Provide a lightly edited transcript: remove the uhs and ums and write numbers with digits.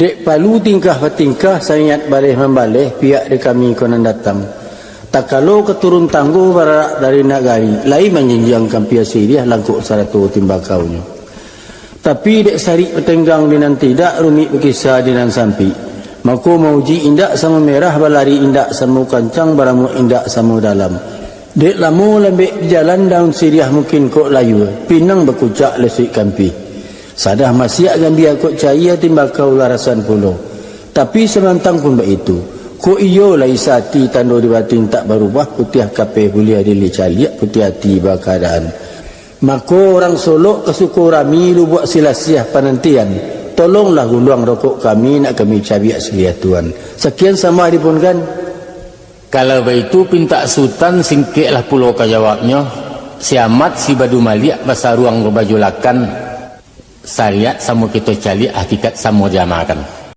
Dek palu tingkah bertingkah sangat balih membalih pihak di kami konan datang. Tak kalau keturun tangguh barak dari nagari, lain menjenjangkan pihak sirih langkuk saratu timbakaunya. Tapi dek sari petenggang dinan tidak rumit berkisah dinan sampi. Maka mauji indak sama merah balari indak sama kancang baramu indak sama dalam. Dek lamu lembek jalan daun sirih mungkin kok layu, pinang berkucak lesik kampi. Sadah masih gambia kok cahaya timbakau larasan pulau. Tapi semantang pun begitu. Ko iyo lai sati tando di batin tak berubah putih kape boleh adili caliak putih hati bakadaan. Maka orang Solok kesuku rami lu buat silasiah penantian. Tolonglah guluang rokok kami nak kami cabiak selia Tuhan. Sekian sama adipun kan. Kalau begitu pinta sultan singkiklah pulau kajawabnya. Siamat si badu maliak masa ruang berbajulakan. Syariat sama kita cali hakikat sama jamakan.